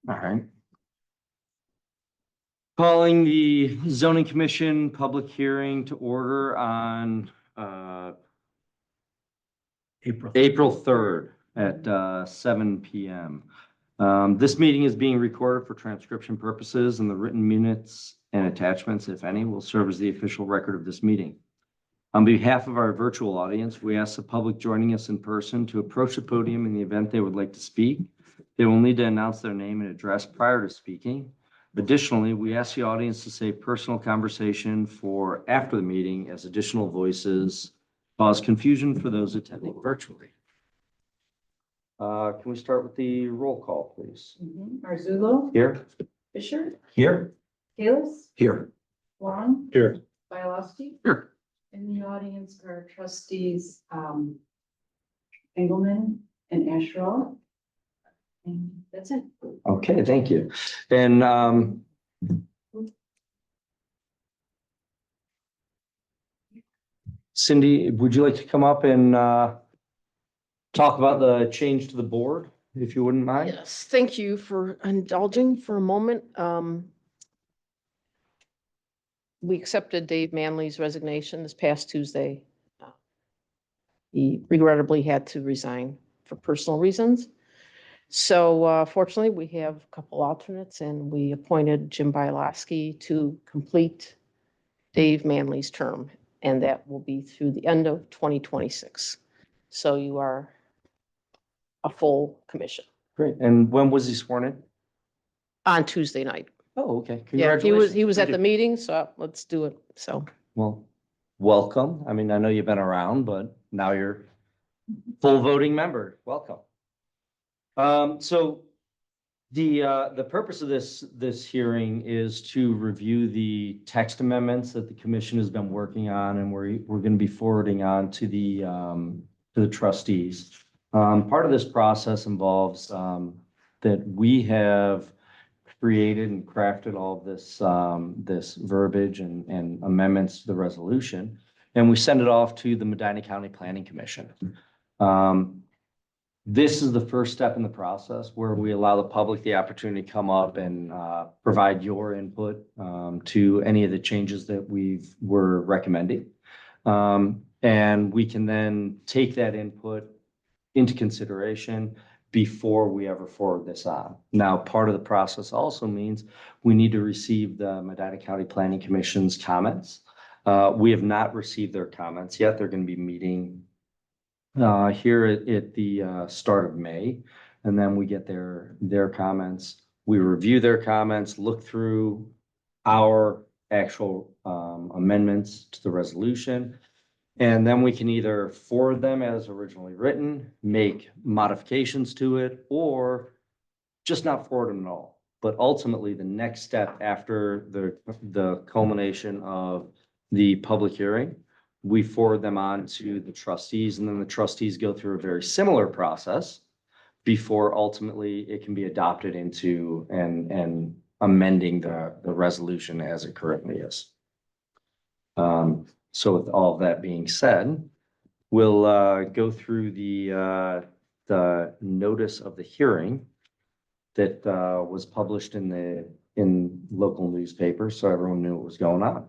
All right. Calling the zoning commission public hearing to order on April 3rd at 7 p.m. This meeting is being recorded for transcription purposes, and the written minutes and attachments, if any, will serve as the official record of this meeting. On behalf of our virtual audience, we ask the public joining us in person to approach the podium in the event they would like to speak. They will need to announce their name and address prior to speaking. Additionally, we ask the audience to save personal conversation for after the meeting, as additional voices cause confusion for those attending virtually. Can we start with the roll call, please? Marzullo. Here. Fisher. Here. Kalis. Here. Long. Here. Bialowski. Here. In the audience are trustees, Engelmann and Asherall. And that's it. Okay, thank you. And Cindy, would you like to come up and talk about the change to the board, if you wouldn't mind? Yes, thank you for indulging for a moment. We accepted Dave Manley's resignation this past Tuesday. He regrettably had to resign for personal reasons. So fortunately, we have a couple alternates, and we appointed Jim Bialowski to complete Dave Manley's term, and that will be through the end of 2026. So you are a full commission Great. And when was he sworn in? on Tuesday night. Oh, okay. Yeah, Congratulations. he was at Thank the you. meeting, so let's do it. So Well, welcome. I mean, I know you've been around, but now you're full voting member. Welcome. So the purpose of this hearing is to review the text amendments that the commission has been working on, and we're going to be forwarding on to the trustees. Part of this process involves that we have created and crafted all of this verbiage and amendments to the resolution, and we send it off to the Medina County Planning Commission. This is the first step in the process where we allow the public the opportunity to come up and provide your input to any of the changes that we're recommending. And we can then take that input into consideration before we ever forward this on. Now, part of the process also means we need to receive the Medina County Planning Commission's comments. We have not received their comments yet. They're going to be meeting here at the start of May, and then we get their comments. We review their comments, look through our actual amendments to the resolution, and then we can either forward them as originally written, make modifications to it, or just not forward them at all. But ultimately, the next step after the culmination of the public hearing, we forward them on to the trustees, and then the trustees go through a very similar process before ultimately it can be adopted into and amending the resolution as it currently is. So with all of that being said, we'll go through the notice of the hearing that was published in local newspapers, so everyone knew what was going on.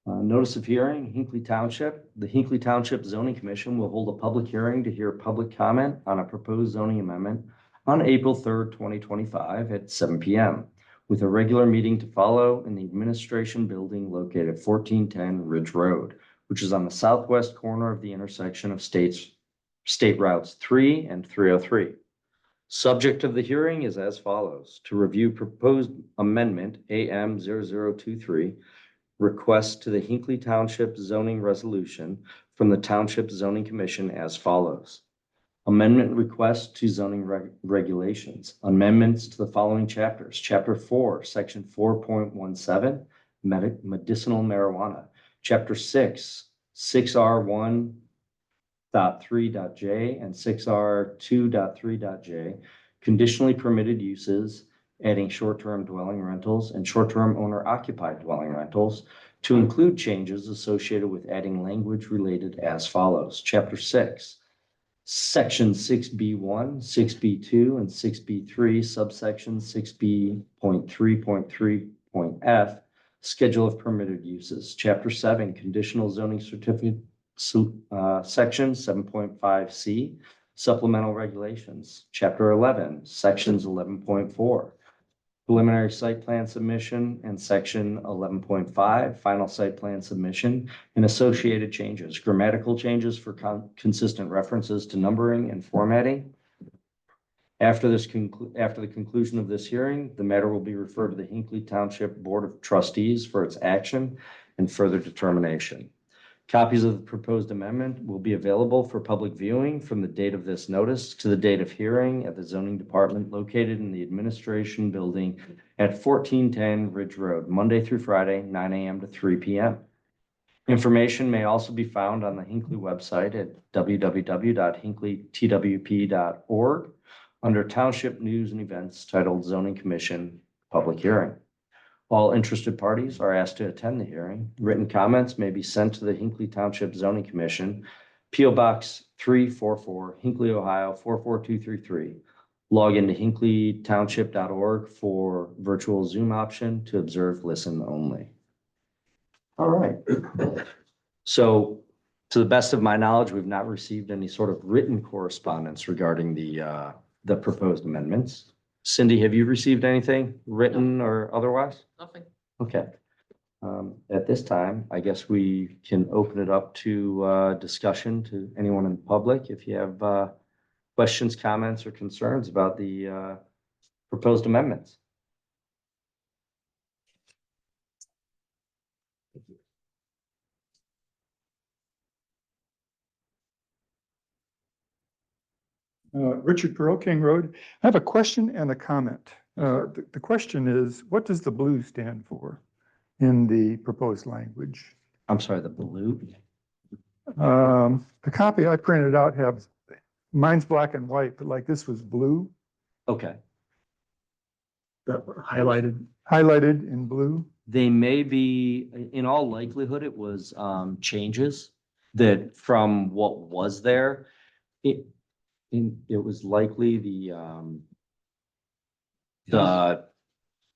Notice of hearing, Hinckley Township. The Hinckley Township Zoning Commission will hold a public hearing to hear public comment on a proposed zoning amendment on April 3rd, 2025 at 7 p.m. with a regular meeting to follow in the administration building located at 1410 Ridge Road, which is on the southwest corner of the intersection of State Routes 3 and 303. Subject of the hearing is as follows: to review proposed amendment AM 0023, request to the Hinckley Township zoning resolution from the Township Zoning Commission as follows. Amendment request to zoning regulations. Amendments to the following chapters. Chapter 4, Section 4.17, medicinal marijuana. Chapter 6, 6R1.3.j and 6R2.3.j, conditionally permitted uses, adding short-term dwelling rentals and short-term owner-occupied dwelling rentals to include changes associated with adding language related as follows. Chapter 6, Section 6B1, 6B2, and 6B3, subsection 6B.3.3.f, Schedule of Permitted Uses, Chapter 7, Conditional Zoning Certificate, Section 7.5C, Supplemental Regulations, Chapter 11, Sections 11.4, Preliminary Site Plan Submission, and Section 11.5, Final Site Plan Submission, and associated changes, grammatical changes for consistent references to numbering and formatting. After the conclusion of this hearing, the matter will be referred to the Hinckley Township Board of Trustees for its action and further determination. Copies of the proposed amendment will be available for public viewing from the date of this notice to the date of hearing at the zoning department located in the administration building at 1410 Ridge Road, Monday through Friday, 9 a.m. to 3 p.m. Information may also be found on the Hinckley website at www.hinkleytwp.org under Township News and Events titled Zoning Commission Public Hearing. All interested parties are asked to attend the hearing. Written comments may be sent to the Hinckley Township Zoning Commission, P.O. Box 344, Hinckley, Ohio 44233. Log into hinkleytownship.org for virtual Zoom option to observe, listen only. All right. So to the best of my knowledge, we've not received any sort of written correspondence regarding the proposed amendments. Cindy, have you received anything written or otherwise? Nothing. Okay. At this time, I guess we can open it up to discussion to anyone in the public. If you have questions, comments, or concerns about the proposed amendments. Richard Pearl, King Road. I have a question and a comment. The question is, what does the blue stand for in the proposed language? I'm sorry, the blue. The copy I printed out have, mine's black and white, but like this was blue, Okay. highlighted in blue. They may be, in all likelihood, it was changes that from what was there. It was likely the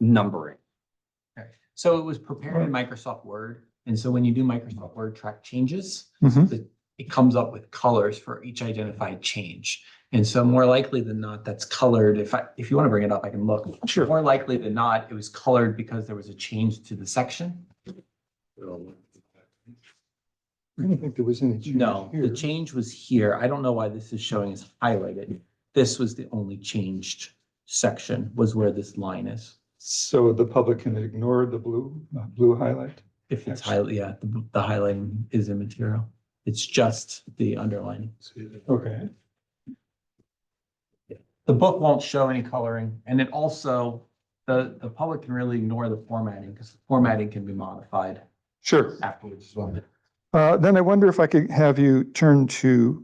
numbering. Okay. So it was prepared in Microsoft Word. And so when you do Microsoft Word track changes, Mhm. it comes up with colors for each identified change. And so more likely than not, that's colored. If you want to bring it up, I can look. Sure. More likely than not, it was colored because there was a change to the section. I don't think there was any change No, here. the change was here. I don't know why this is showing as highlighted. This was the only changed section, was where this line is. So the public can ignore the blue highlight? If it's highlight, yeah, the highlighting is immaterial. It's just the underlining. Okay. The book won't show any coloring, and it also, the public can really ignore the formatting because the formatting can be modified Sure. afterwards as well. Then I wonder if I could have you turn to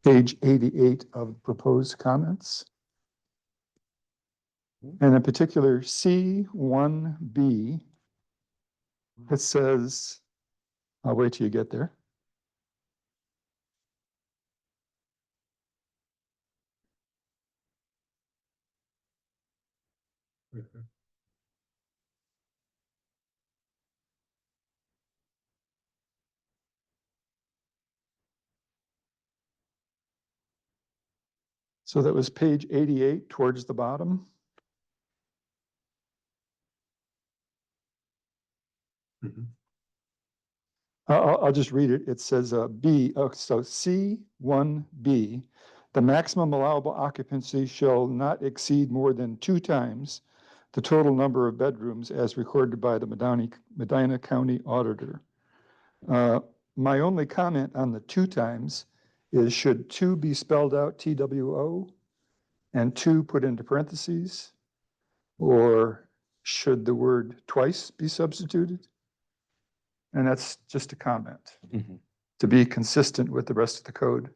page 88 of proposed comments. And in particular, C1B, it says, I'll wait till you get there. So that was page 88 towards the bottom. I'll just read it. It says B, so C1B, the maximum allowable occupancy shall not exceed more than 2 times the total number of bedrooms as recorded by the Medina County Auditor. My only comment on the 2 times is, should 2 be spelled out TWO and 2 put into parentheses? Or should the word twice be substituted? And that's just a comment to be consistent with the rest of the code.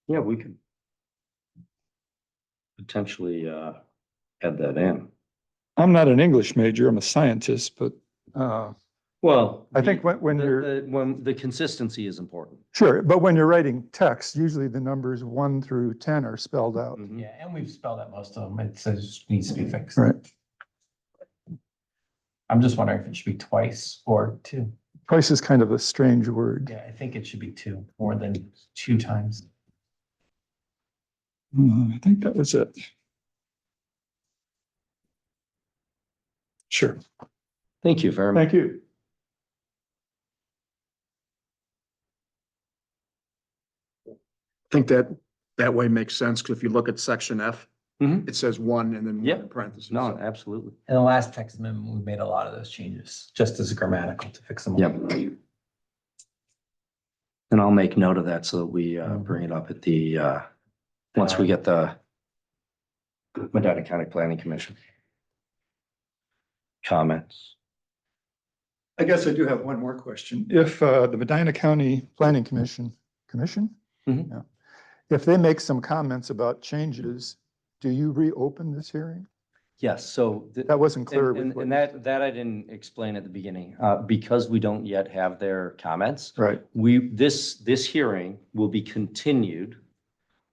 Yeah, we could potentially add that in. I'm not an English major, I'm a scientist, but Well. I think the- when you're- When the consistency is important. Sure, but when you're writing text, usually the numbers 1 through 10 are spelled out. Mhm. Yeah, and we've spelled out most of them. It says needs to be fixed. Right. I'm just wondering if it should be twice or two. Twice is kind of a strange word. Yeah, I think it should be two, more than 2 times. I think that was it. Sure. Thank you very much. Thank you. I think that way makes sense, because if you look at section F, Mhm. it says 1 and then one Yep. in parentheses. No, absolutely. In the last text amendment, we made a lot of those changes, just as grammatical to fix them. all. Yep. And I'll make note of that so that we bring it up at the, once we get the Medina County Planning Commission comments. I guess I do have one more question. If the Medina County Planning Commission, Mhm. Yeah. If they make some comments about changes, do you reopen this hearing? Yes, so. That wasn't clear. with And what and you- that I didn't explain at the beginning, because we don't yet have their comments. Right, This hearing will be continued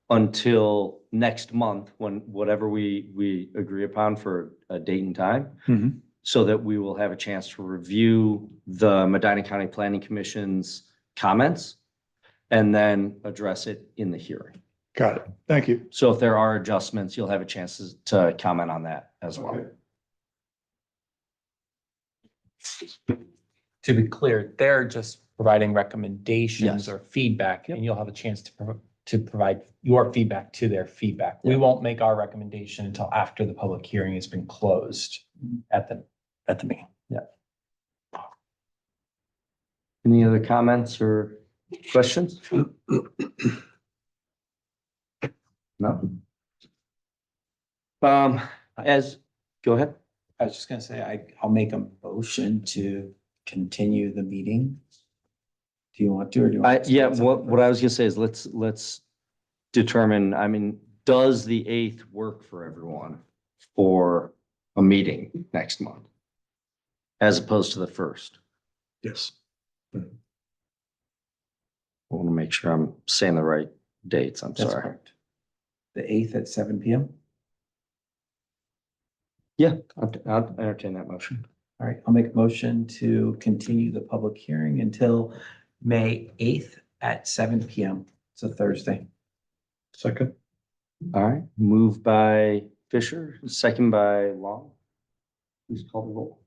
until next month, when whatever we agree upon for a date and time. Mhm. So that we will have a chance to review the Medina County Planning Commission's comments and then address it in the hearing. got it. Thank you. So if there are adjustments, you'll have a chance to comment on that as well. Okay. To be clear, they're just providing recommendations Yes. or feedback, Yep. and you'll have a chance to provide your feedback to their feedback. We Yeah. won't make our recommendation until after the public hearing has been closed at the meeting. Any other comments or questions? No? Go ahead. I was just gonna say, I'll make a motion to continue the meeting. Do you want to, or do you want? to Yeah, say what I was gonna say is let's determine, I mean, does the 8th work for everyone for a meeting next month? As opposed to the 1st? Yes. I want to make sure I'm saying the right dates, I'm That's sorry. correct. The 8th at 7 PM? Yeah, I'll entertain that motion. All right, I'll make a motion to continue the public hearing until May 8th at 7 PM. It's a Thursday. Second. All right, moved by Fisher, second by Long. Please call the roll.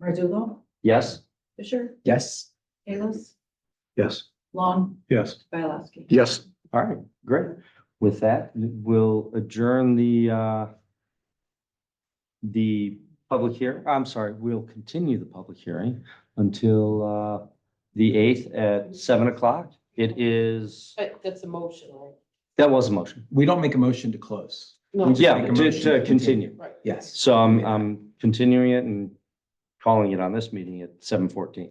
Verdugo, Yes? Fisher, Yes? Kalis, Yes. Long, Yes. Bialowski. Yes. All right, great. With that, we'll adjourn the public hearing. I'm sorry, we'll continue the public hearing until the 8th at 7 o'clock. It is, That's a motion, right? that was a motion. We don't make a motion to close. No. We just Yeah, make a to motion to continue. Right. Yes. So I'm continuing it and calling it on this meeting at 7:14.